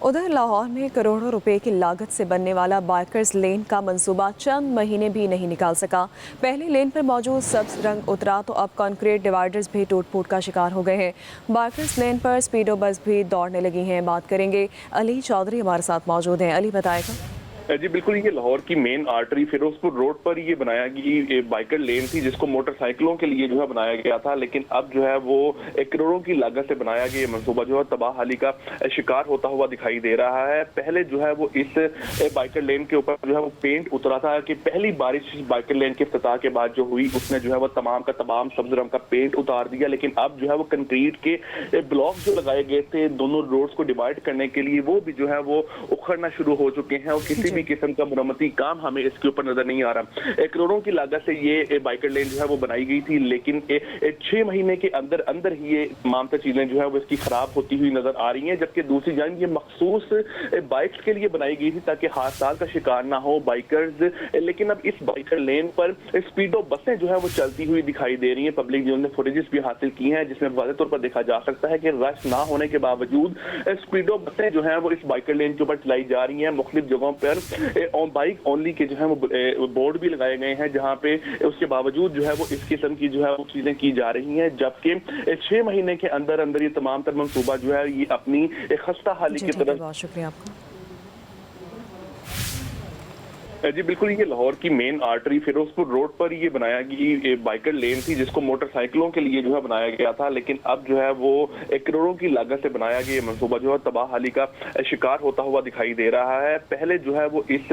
उधर लाहौर में करोड़ों रुपए की लागत से बनने वाला बाइकर्स लेन का मंसूबा चंद महीने भी नहीं निकाल सका। पहले लेन पर मौजूद सब्ज रंग उतरा तो अब कंक्रीट डिवाइडर्स भी टूट फूट का शिकार हो गए हैं। बाइकर्स लेन पर स्पीडो बस भी दौड़ने लगी हैं। बात करेंगे, अली चौधरी हमारे साथ मौजूद हैं। अली बताएगा। जी बिल्कुल, ये लाहौर की मेन आर्टरी फिरोजपुर रोड पर ये बनाया गई बाइकर लेन थी, जिसको मोटरसाइकिलों के लिए जो है बनाया गया था। लेकिन अब जो है वो करोड़ों की लागत से बनाया गया मंसूबा जो है तबाहाली का शिकार होता हुआ दिखाई दे रहा है। पहले जो है वो इस बाइकर लेन के ऊपर जो है वो पेंट उतरा था कि पहली बारिश बाइकर लेन के इफ्तिताह के बाद जो हुई उसने जो है वो तमाम का तमाम सब्ज रंग का पेंट उतार दिया। लेकिन अब जो है वो कंक्रीट के ब्लॉक जो लगाए गए थे दोनों रोड्स को डिवाइड करने के लिए, वो भी जो है वो उखड़ना शुरू हो चुके हैं और किसी भी किस्म का मरम्मती काम हमें इसके ऊपर नजर नहीं आ रहा। करोड़ों की लागत से ये बाइकर लेन जो है वो बनाई गई थी, लेकिन 6 महीने के अंदर अंदर ही ये तमाम चीजें जो है वो इसकी खराब होती हुई नजर आ रही हैं। जबकि दूसरी जान ये मखसूस बाइक्स के लिए बनाई गई थी ताकि हादसा का शिकार ना हो बाइकर्स। लेकिन अब इस बाइकर लेन पर स्पीडो बसें जो है वो चलती हुई दिखाई दे रही हैं। पब्लिक जो ने फुटेजेस भी हासिल की हैं जिसमें वाज़ेह तौर पर देखा जा सकता है कि रश ना होने के बावजूद स्पीडो बसें जो है वो इस बाइकर लेन के ऊपर चलाई जा रही हैं। मुख्तलिफ जगहों पर बाइक ओनली के जो है वो बोर्ड भी लगाए गए हैं, जहां पे उसके बावजूद जो है वो इस किस्म की जो है वो चीजें की जा रही हैं। जबकि 6 महीने के अंदर अंदर ये तमाम तर मंसूबा जो है ये अपनी खस्ता हाली की तरफ। बहुत शुक्रिया आपका। जी बिल्कुल, ये लाहौर की मेन आर्टरी फिरोजपुर रोड पर ये बनाया गई बाइकर लेन थी, जिसको मोटरसाइकिलों के लिए जो है बनाया गया था। लेकिन अब जो है वो करोड़ों की लागत से बनाया गया मंसूबा जो है तबाहाली का शिकार होता हुआ दिखाई दे रहा है। पहले जो है वो इस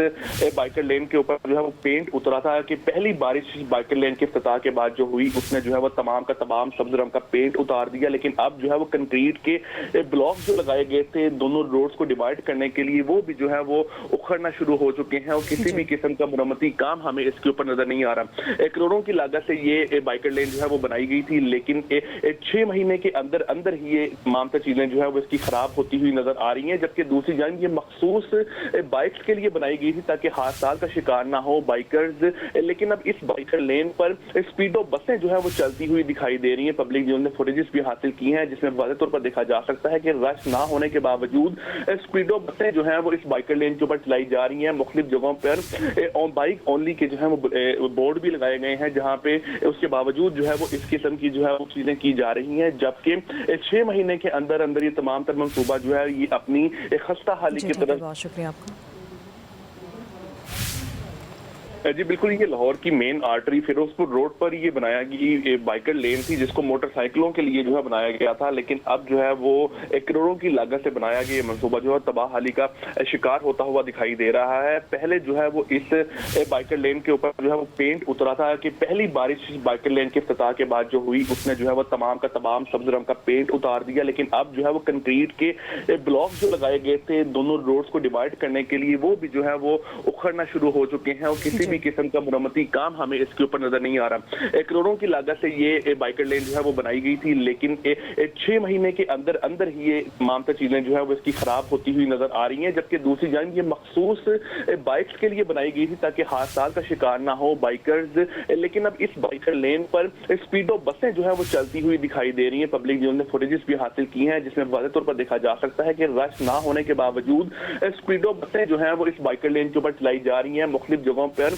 बाइकर लेन के ऊपर जो है वो पेंट उतरा था कि पहली बारिश बाइकर लेन के इफ्तिताह के बाद जो हुई उसने जो है वो तमाम का तमाम सब्ज रंग का पेंट उतार दिया। लेकिन अब जो है वो कंक्रीट के ब्लॉक जो लगाए गए थे दोनों रोड्स को डिवाइड करने के लिए, वो भी जो है वो उखड़ना शुरू हो चुके हैं और किसी भी किस्म का मरम्मती काम हमें इसके ऊपर नजर नहीं आ रहा। करोड़ों की लागत से ये बाइकर लेन जो है वो बनाई गई थी, लेकिन 6 महीने के अंदर अंदर ही ये तमाम चीजें जो है वो इसकी खराब होती हुई नजर आ रही हैं। जबकि दूसरी जान ये मखसूस बाइक्स के लिए बनाई गई थी ताकि हादसा का शिकार ना हो बाइकर्स। लेकिन अब इस बाइकर लेन पर स्पीडो बसें जो है वो चलती हुई दिखाई दे रही हैं। पब्लिक जो ने फुटेजेस भी हासिल की हैं जिसमें वाज़ेह तौर पर देखा जा सकता है कि रश ना होने के बावजूद स्पीडो बसें जो है वो इस बाइकर लेन के ऊपर चलाई जा रही हैं। मुख्तलिफ जगहों पर बाइक ओनली के जो है वो बोर्ड भी लगाए गए हैं, जहां पे उसके बावजूद जो है वो इस किस्म की जो है वो चीजें की जा रही हैं। जबकि 6 महीने के अंदर अंदर ये तमाम तर मंसूबा जो है ये अपनी खस्ता हाली की तरफ। बहुत शुक्रिया आपका। जी बिल्कुल, ये लाहौर की मेन आर्टरी फिरोजपुर रोड पर ये बनाया गई बाइकर लेन थी, जिसको मोटरसाइकिलों के लिए जो है बनाया गया था। लेकिन अब जो है वो करोड़ों की लागत से बनाया गया मंसूबा जो है तबाहाली का शिकार होता हुआ दिखाई दे रहा है। पहले जो है वो इस बाइकर लेन के ऊपर जो है वो पेंट उतरा था कि पहली बारिश बाइकर लेन के इफ्तिताह के बाद जो हुई उसने जो है वो तमाम का तमाम सब्ज रंग का पेंट उतार दिया। लेकिन अब जो है वो कंक्रीट के ब्लॉक जो लगाए गए थे दोनों रोड्स को डिवाइड करने के लिए, वो भी जो है वो उखड़ना शुरू हो चुके हैं और किसी भी किस्म का मरम्मती काम हमें इसके ऊपर नजर नहीं आ रहा। करोड़ों की लागत से ये बाइकर लेन जो है वो बनाई गई थी, लेकिन 6 महीने के अंदर अंदर ही ये तमाम चीजें जो है वो इसकी खराब होती हुई नजर आ रही हैं। जबकि दूसरी जान ये मखसूस बाइक्स के लिए बनाई गई थी ताकि हादसा का शिकार ना हो बाइकर्स। लेकिन अब इस बाइकर लेन पर स्पीडो बसें जो है वो चलती हुई दिखाई दे रही हैं। पब्लिक जो ने फुटेजेस भी हासिल की हैं जिसमें वाज़ेह तौर पर देखा जा सकता है कि रश ना होने के बावजूद स्पीडो बसें जो है वो इस बाइकर लेन के ऊपर चलाई जा रही हैं। मुख्तलिफ जगहों पर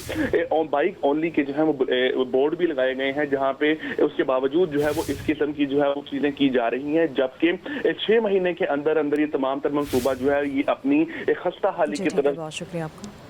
बाइक ओनली के जो है वो बोर्ड भी लगाए गए हैं, जहां पे उसके बावजूद जो है वो इस किस्म की जो है वो चीजें की जा रही हैं। जबकि 6 महीने के अंदर अंदर ये तमाम तर मंसूबा जो है ये अपनी खस्ता हाली की तरफ। बहुत शुक्रिया आपका।